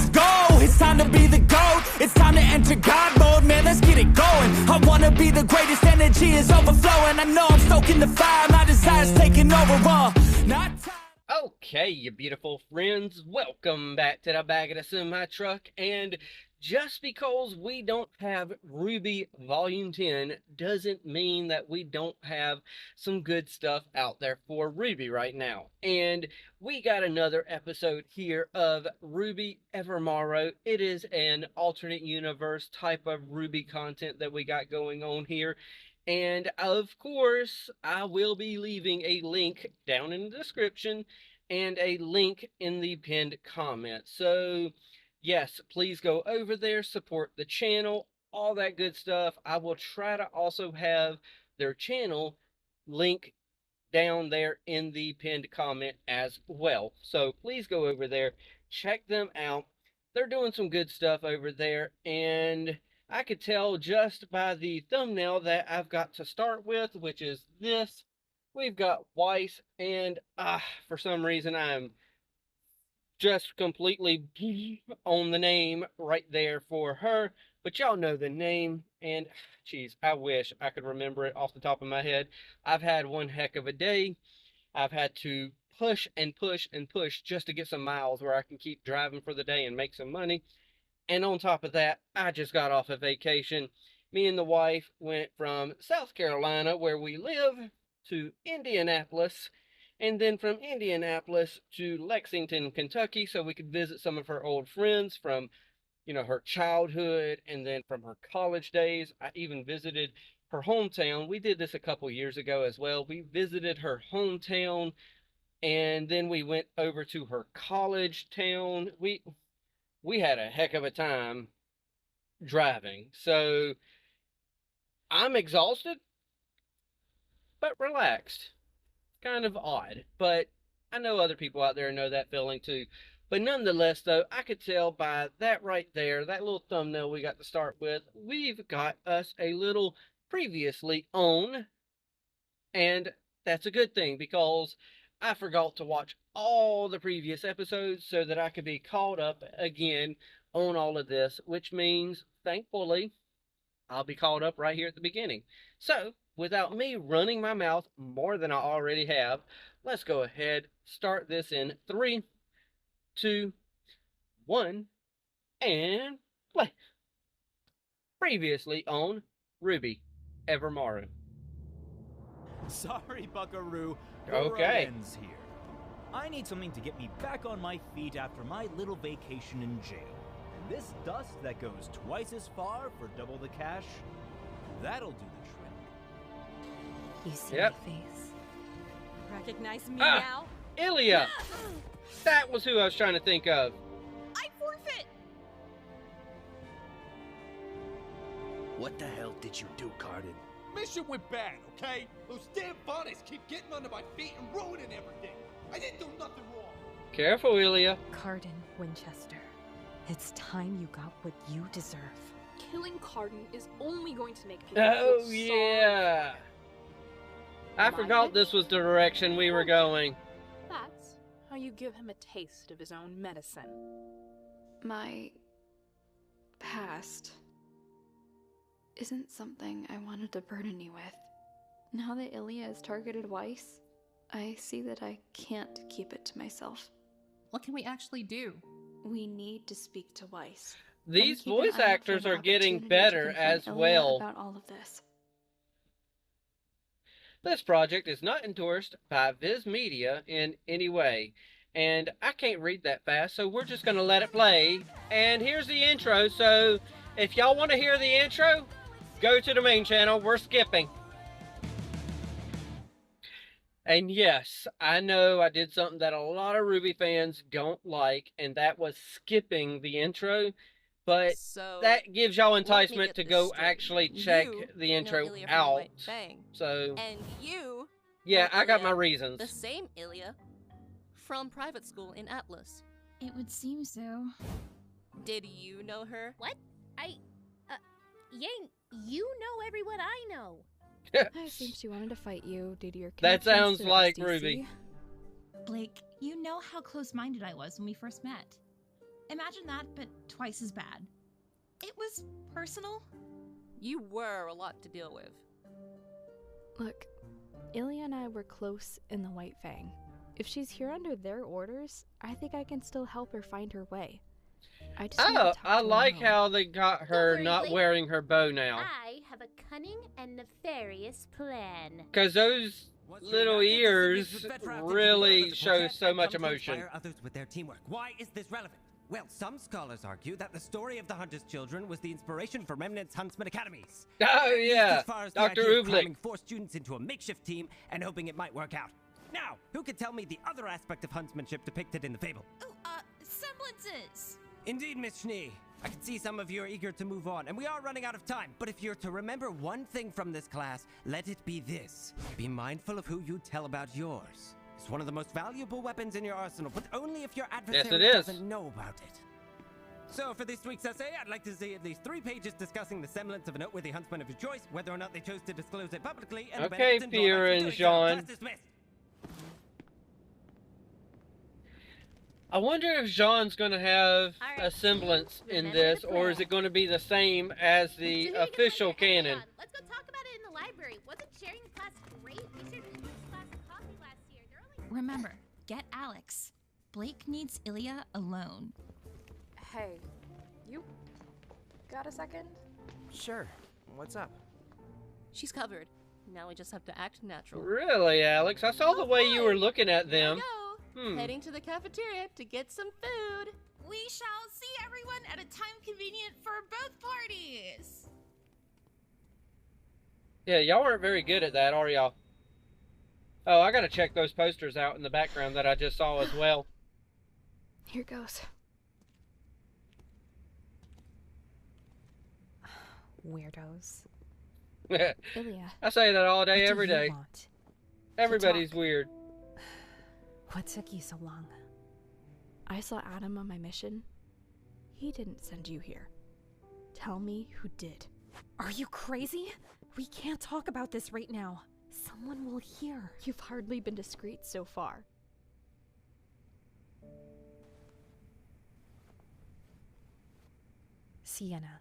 let's go. It's time to be the GOAT. It's time to enter God mode, man, let's get it going. I wanna be the greatest, energy is overflowing. I know I'm stoking the fire, my desire's taking over, not time. Okay, you beautiful friends, welcome back to the back of the semi-truck. And just because we don't have RWBY Volume 10 doesn't mean that we don't have some good stuff out there for RWBY right now. And we got another episode here of RWBY Evermorrow. It is an alternate universe type of RWBY content that we got going on here. And of course, I will be leaving a link down in the description and a link in the pinned comment. So yes, please go over there, support the channel, all that good stuff. I will try to also have their channel link down there in the pinned comment as well. So please go over there, check them out. They're doing some good stuff over there, and I could tell just by the thumbnail that I've got to start with, which is this. We've got Weiss, and for some reason I'm just completely on the name right there for her. But y'all know the name, and geez, I wish I could remember it off the top of my head. I've had one heck of a day. I've had to push and push and push just to get some miles where I can keep driving for the day and make some money. And on top of that, I just got off a vacation. Me and the wife went from South Carolina, where we live, to Indianapolis, and then from Indianapolis to Lexington, Kentucky, so we could visit some of her old friends from, you know, her childhood, and then from her college days. I even visited her hometown. We did this a couple years ago as well. We visited her hometown, and then we went over to her college town. We had a heck of a time driving. So I'm exhausted, but relaxed. Kind of odd, but I know other people out there know that feeling too. But nonetheless, though, I could tell by that right there, that little thumbnail we got to start with, we've got us a little previously on, and that's a good thing, because I forgot to watch all the previous episodes so that I could be caught up again on all of this, which means, thankfully, I'll be caught up right here at the beginning. So, without me running my mouth more than I already have, let's go ahead, start this in 3, 2, 1, and play. Previously on RWBY Evermorrow. Sorry, Buckaroo. Okay. Ends here. I need something to get me back on my feet after my little vacation in jail. And this dust that goes twice as far for double the cash, that'll do the trick. You see Yep. my face? Recognize me now? Ilia! That was who I was trying to think of. I forfeit! What the hell did you do, Cardin? Mission went bad, okay? Those damn bonnets keep getting under my feet and ruining everything. I didn't do nothing wrong. Careful, Ilia. Cardin Winchester. It's time you got what you deserve. Killing Cardin is only going to make people Oh, feel yeah. I forgot this was the direction we were going. That's how you give him a taste of his own medicine. My past isn't something I wanted to burden you with. Now that Ilia has targeted Weiss, I see that I can't keep it to myself. What can we actually do? We need to speak to Weiss. These Keep an voice eye out for actors an are getting opportunity to better confront as Ilia well. about all of this. This project is not endorsed by Viz Media in any way. And I can't read that fast, so we're just going to let it play. And here's the intro, so if y'all want to hear the intro, go to the main channel. We're skipping. And yes, I know I did something that a lot of RWBY fans don't like, and that was skipping the intro. But So, that gives y'all let me enticement get to this go straight. actually check You the know intro Ilia from out. White Fang, So, and you yeah, know I got my Ilia, reasons. the same Ilia from private school in Atlas. It would seem so. Did you know her? What? Yang, you know everyone I know. I assumed she wanted to fight you due to your That connections sounds to the like SDC. RWBY. Blake, you know how close-minded I was when we first met. Imagine that, but twice as bad. It was personal. You were a lot to deal with. Look, Ilia and I were close in the White Fang. If she's here under their orders, I think I can still help her find her way. I just need to talk to I her like alone. how they got her worry, not Blake. wearing her bow now. I have a cunning and nefarious plan. Because those little ears really show so much emotion. Others with their teamwork. Why is this relevant? Well, some scholars argue that the story of the Hunter's Children was the inspiration for Remnant's Huntsman Academies. Oh yeah, As far as the Dr. idea of Ublik. cramming 4 students into a makeshift team and hoping it might work out. Now, who can tell me the other aspect of huntsmanship depicted in the fable? Ooh, semblances. Indeed, Miss Schnee. I can see some of you are eager to move on, and we are running out of time. But if you're to remember one thing from this class, let it be this. Be mindful of who you tell about yours. It's one of the most valuable weapons in your arsenal, but only if your adversary is. doesn't know about it. So for this week's essay, I'd like to see at least 3 pages discussing the semblance of a noteworthy huntsman of your choice, whether or not they chose to disclose it publicly, and the Okay, benefits and Pierre drawbacks of and doing so. Jean. Class dismissed. I wonder if Jean's going to have All a right. semblance in Remember this, the or is plan. it going to be the same as So the who are you gonna official let your head canon? on? Let's go talk about it in the library. Wasn't sharing the class great? We shared a glass of coffee last year. They're only Remember, get Alex. Blake needs Ilia alone. Hey, you got a second? Sure. What's up? She's covered. Now we just have to act natural. Really, Alex? I saw the way you were looking at them. Go. Hmm. Heading to the cafeteria to get some food. We shall see everyone at a time convenient for both parties. Yeah, y'all aren't very good at that, are y'all? Oh, I gotta check those posters out in the background that I just saw as well. Here goes. Weirdos. Ilia, I say that all day, What every do you day. want? Everybody's talk. weird. What took you so long? I saw Adam on my mission. He didn't send you here. Tell me who did. Are you crazy? We can't talk about this right now. Someone will hear. You've hardly been discreet so far. Sienna.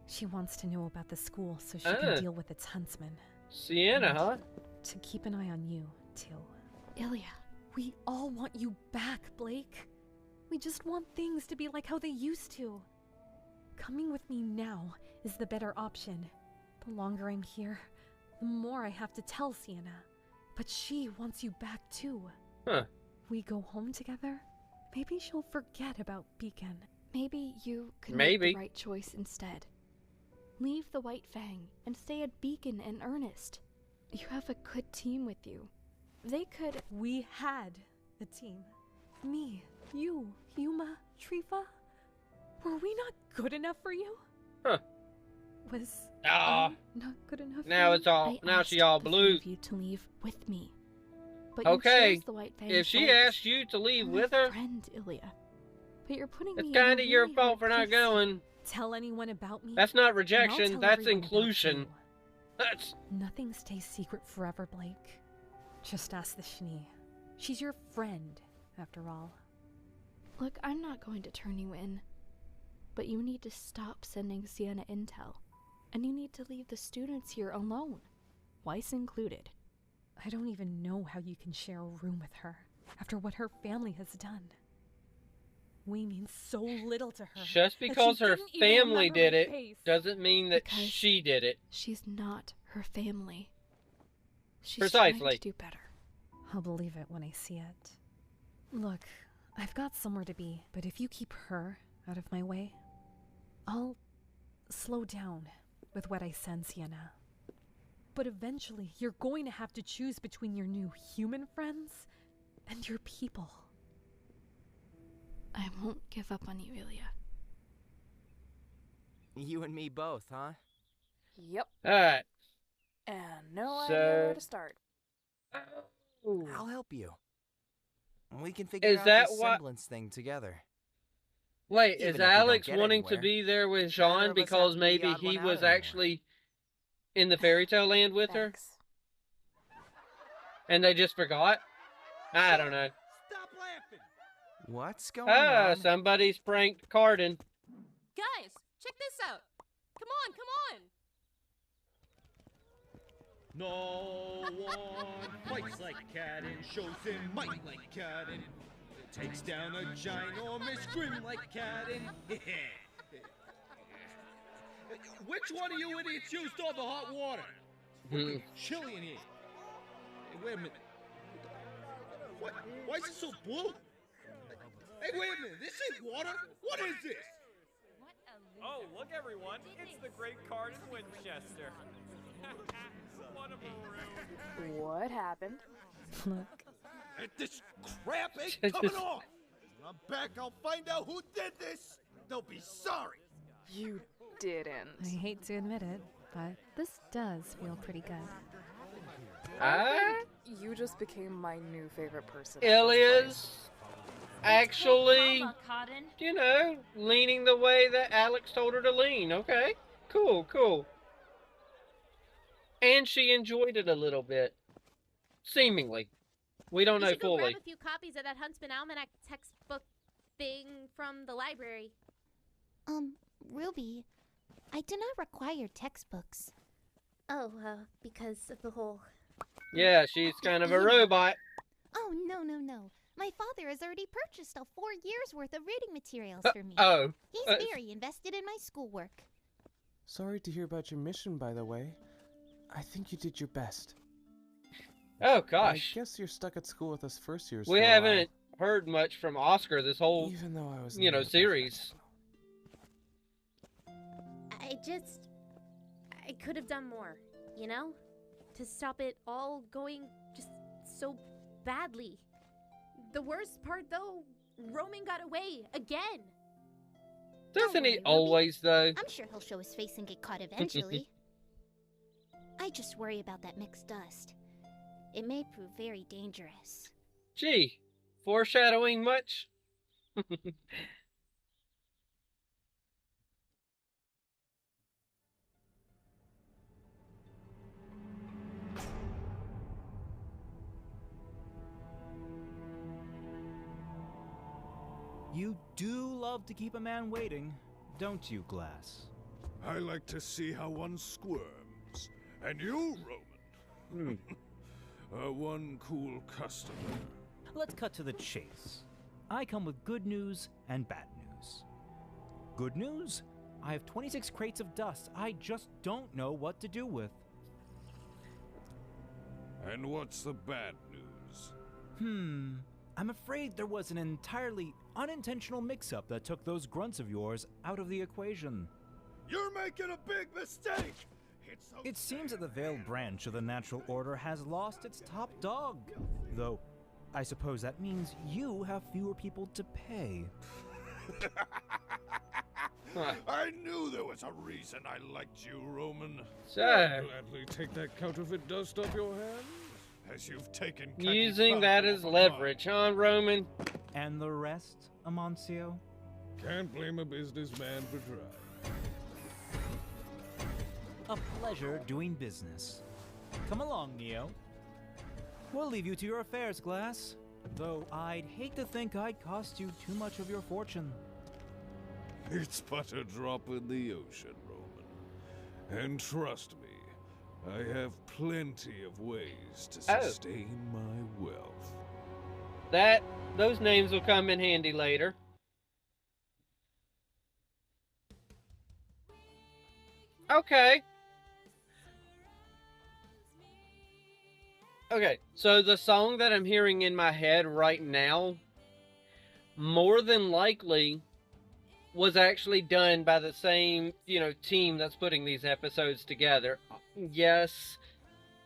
She wants to know about the school so she Ah. can deal with its huntsman. Sienna, huh? To keep an eye on you, too. Ilia, We all want you back, Blake. We just want things to be like how they used to. Coming with me now is the better option. The longer I'm here, the more I have to tell Sienna. But she wants you back too. Huh. We go home together? Maybe she'll forget about Beacon. maybe you could Maybe. make the right choice instead. Leave the White Fang and stay at Beacon and Ernest. You have a good team with you. They could... We had a team. Me, you, Yuma, Trifa. Were we not good enough for you? Huh. Was Ah. not good enough. Now for it's you? all- I now asked she all the blue. three of you to leave with me. But you Okay, chose the White Fang if she first. asked you to leave I'm with a her, friend, Ilia. But you're putting it's me in a kind of your really fault hard for not place. going. Tell anyone about me? That's not and I'll rejection, tell that's everyone about inclusion. you. That's... Nothing stays secret forever, Blake. Just ask the Schnee. She's your friend, after all. Look, I'm not going to turn you in. But you need to stop sending Sienna intel. And you need to leave the students here alone. Weiss included. I don't even know how you can share a room with her, after what her family has done. We mean so little to her. Just that because she her didn't even family remember did my it face. doesn't mean that Because she did it. She's not her family. She's Precisely. trying to do better. I'll believe it when I see it. Look, I've got somewhere to be, but if you keep her out of my way, I'll slow down with what I send Sienna. But eventually, you're going to have to choose between your new human friends and your people. I won't give up on you, Ilia. You and me both, huh? Yep. Alright. And no So- idea where to start. I'll help you. We can figure Is out that this what- semblance thing together. Wait, Even is if we don't Alex get wanting to anywhere, be there with neither Jean of us have because to be the maybe odd he one out was anymore. actually in the fairy tale land with her? Thanks. And they just forgot? I don't know. Stop laughing! What's going on? Somebody's pranked Cardin. Guys, check this out. Come on, come on. No one fights like Cadden, shows him might like Cadden, takes down a ginormous grim like Cadden. Which one of you idiots used all the hot water? It's chilly in here. Hey, wait a minute. What? Why is it so blue? Hey, wait a minute. This ain't water. What is this? Oh, look everyone. It's the great Cardin Winchester. What a maroon. What happened? Look. This crap ain't coming off. When I'm back, I'll find out who did this. They'll be sorry. You didn't. I hate to admit it, but this does feel pretty good. You just became my new favorite person. Ilia's actually, you know, leaning the way that Alex told her to lean. Okay, cool, cool. And she enjoyed it a little bit. Seemingly. We don't know fully. Grab a few copies of that Huntsman Almanac textbook thing from the library. Ruby, I do not require textbooks. Oh, because of the whole... Yeah, she's kind of a robot. Oh, no. My father has already purchased a 4 years' worth of reading materials for me. He's very invested in my schoolwork. Sorry to hear about your mission, by the way. I think you did your best. Oh, gosh. I guess you're stuck at school with us first years. We haven't heard much from Oscar this whole, even though I was series. I could have done more, you know? To stop it all going just so badly. The worst part, though, Roman got away again. Doesn't he always, though? I'm sure he'll show his face and get caught eventually. I just worry about that mixed dust. It may prove very dangerous. Gee, foreshadowing much? You do love to keep a man waiting, don't you, Glass? I like to see how one squirms. And you, Roman, are one cool customer. Let's cut to the chase. I come with good news and bad news. Good news? I have 26 crates of dust I just don't know what to do with. And what's the bad news? I'm afraid there was an entirely unintentional mix-up that took those grunts of yours out of the equation. You're making a big mistake! It seems that the Veiled branch of the Natural Order has lost its top dog. Though, I suppose that means you have fewer people to pay. I knew there was a reason I liked you, Roman. So, I'll gladly take that counterfeit dust off your hands, as you've taken using that as leverage, huh, Roman? And the rest, Amancio? Can't blame a businessman for trying. A pleasure doing business. Come along, Neo. We'll leave you to your affairs, Glass. Though I'd hate to think I'd cost you too much of your fortune. It's but a drop in the ocean, Roman. And trust me, I have plenty of ways to sustain my wealth. Those names will come in handy later. Okay. Okay, so the song that I'm hearing in my head right now, more than likely, was actually done by the same, team that's putting these episodes together. Yes,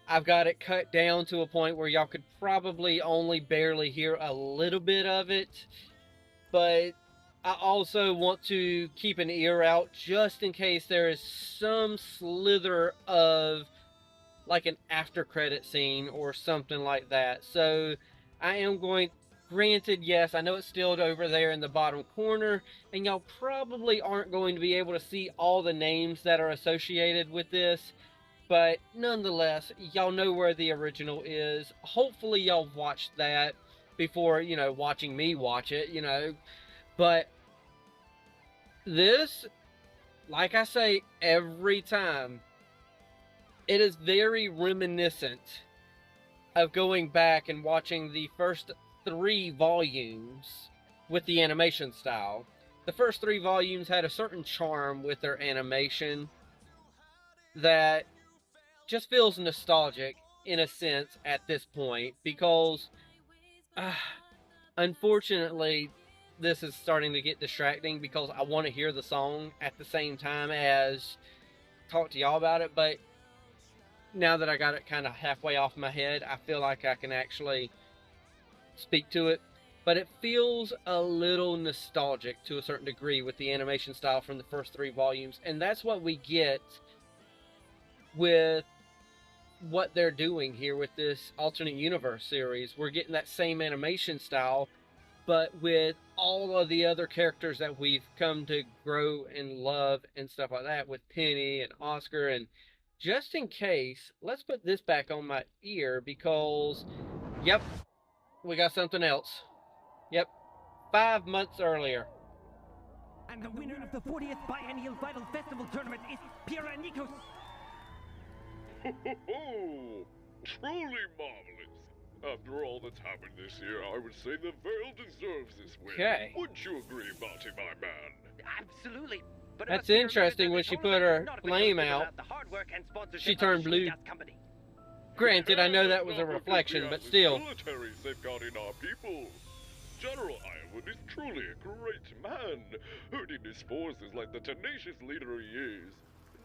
I've got it cut down to a point where y'all could probably only barely hear a little bit of it, but I also want to keep an ear out just in case there is some slither of like an after credit scene or something like that. So I am going, granted, yes, I know it's still over there in the bottom corner, and y'all probably aren't going to be able to see all the names that are associated with this, but nonetheless, y'all know where the original is. Hopefully y'all watched that. before, you know, watching me watch it, you know. But this, like I say every time, it is very reminiscent of going back and watching the first 3 volumes with the animation style. The first 3 volumes had a certain charm with their animation that just feels nostalgic in a sense at this point, because unfortunately this is starting to get distracting because I want to hear the song at the same time as talk to y'all about it. But now that I got it kind of halfway off my head, I feel like I can actually speak to it. But it feels a little nostalgic to a certain degree with the animation style from the first 3 volumes. And that's what we get with what they're doing here with this alternate universe series. We're getting that same animation style, but with all of the other characters that we've come to grow and love and stuff like that, with Penny and Oscar. And just in case, let's put this back on my ear because, yep, we got something else. Yep, 5 months earlier. And the winner of the 40th Biennial Vital Festival Tournament is Pira Nikos. Oh, truly marvelous. After all that's happened this year, I would say the Veil deserves this win. Okay. Wouldn't you agree, Monty, my man? Absolutely. But that's interesting. When she put her flame out, she turned blue. Granted, I know that was a reflection, but still. Military safeguarding our people. General Ironwood is truly a great man, herding his forces like the tenacious leader he is.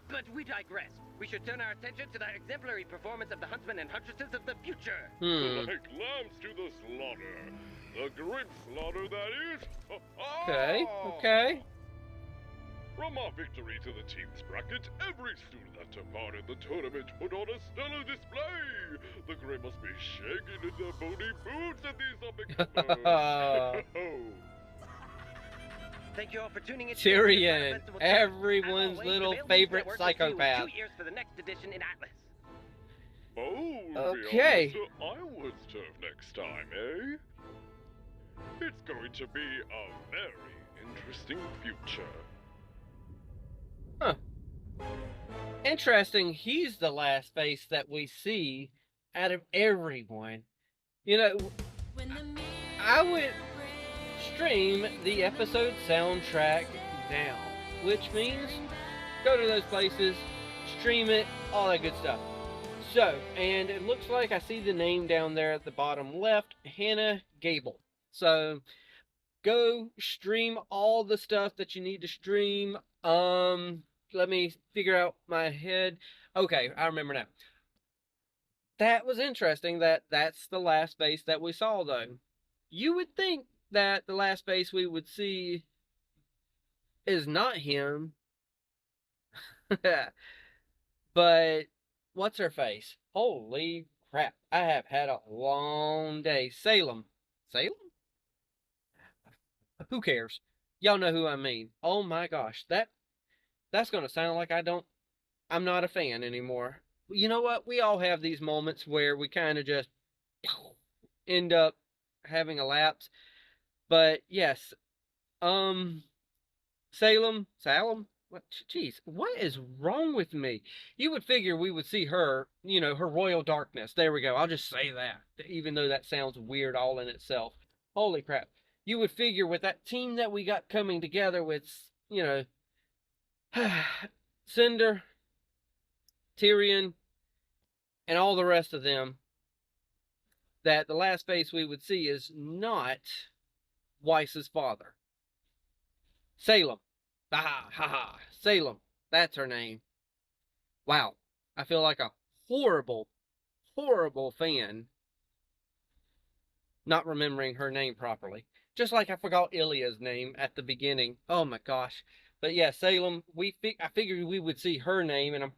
But we digress. We should turn our attention to the exemplary performance of the huntsmen and huntresses of the future. Like lambs to the slaughter. The grim slaughter that is. Okay, okay. From our victory to the team's bracket, every student that took part in the tournament put on a stellar display. The Grey must be shaking in their bony boots at these up-and-comers. Thank you all for tuning in. Tyrion, everyone's little favorite psychopath. 2 years for the next edition in Atlas. Oh, okay. Ironwood's turf next time, eh? It's going to be a very interesting future. Huh. Interesting, he's the last face that we see out of everyone. You know, I would stream the episode soundtrack now, which means go to those places, stream it, all that good stuff. So, and it looks like I see the name down there at the bottom left, Hannah Gable. So, go stream all the stuff that you need to stream. Let me figure out my head. Okay, I remember now. That was interesting that that's the last face that we saw, though. You would think that the last face we would see is not him. But what's her face? Holy crap. I have had a long day. Salem. Salem? Who cares? Y'all know who I mean. Oh my gosh. That's going to sound like I'm not a fan anymore. You know what? We all have these moments where we kind of just end up having a lapse. But yes, Salem, what? Jeez, what is wrong with me? You would figure we would see her, you know, her royal darkness. There we go. I'll just say that, even though that sounds weird all in itself. Holy crap. You would figure with that team that we got coming together with, you know, Cinder, Tyrion, and all the rest of them, that the last face we would see is not Weiss's father. Salem. Ha. Salem. That's her name. Wow. I feel like a horrible, horrible fan not remembering her name properly. Just like I forgot Ilia's name at the beginning. Oh my gosh. But yeah, Salem, I figured we would see her name, and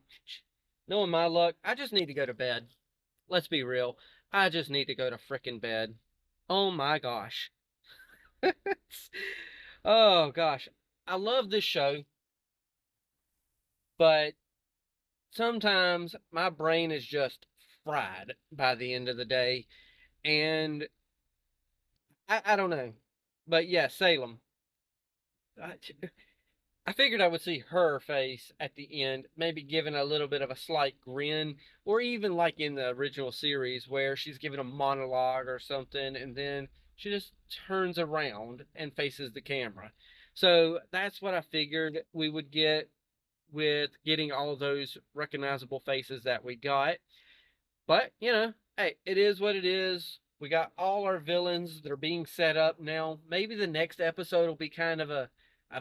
knowing my luck, I just need to go to bed. Let's be real. I just need to go to frickin' bed. Oh my gosh. Oh gosh. I love this show, but sometimes my brain is just fried by the end of the day, and I don't know. But yeah, Salem. I figured I would see her face at the end, maybe giving a little bit of a slight grin, or even like in the original series where she's giving a monologue or something, and then she just turns around and faces the camera. So that's what I figured we would get with getting all those recognizable faces that we got. But, you know, hey, it is what it is. We got all our villains that are being set up now. Maybe the next episode will be kind of a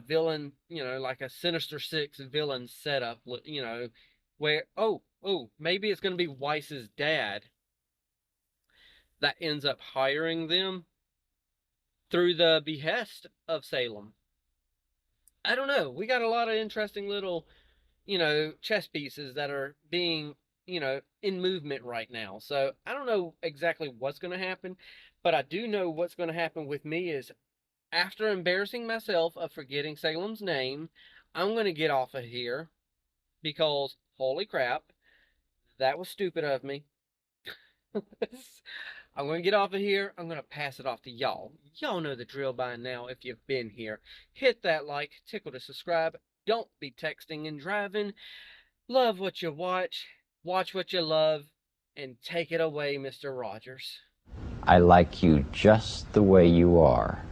villain, you know, like a Sinister Six villain setup, you know, where, maybe it's going to be Weiss's dad that ends up hiring them through the behest of Salem. I don't know. We got a lot of interesting little, you know, chess pieces that are being, you know, in movement right now. So I don't know exactly what's going to happen, but I do know what's going to happen with me is after embarrassing myself of forgetting Salem's name, I'm going to get off of here because, holy crap, that was stupid of me. I'm going to get off of here. I'm going to pass it off to y'all. Y'all know the drill by now if you've been here. Hit that like, tickle to subscribe. Don't be texting and driving. Love what you watch what you love, and take it away, Mr. Rogers. I like you just the way you are.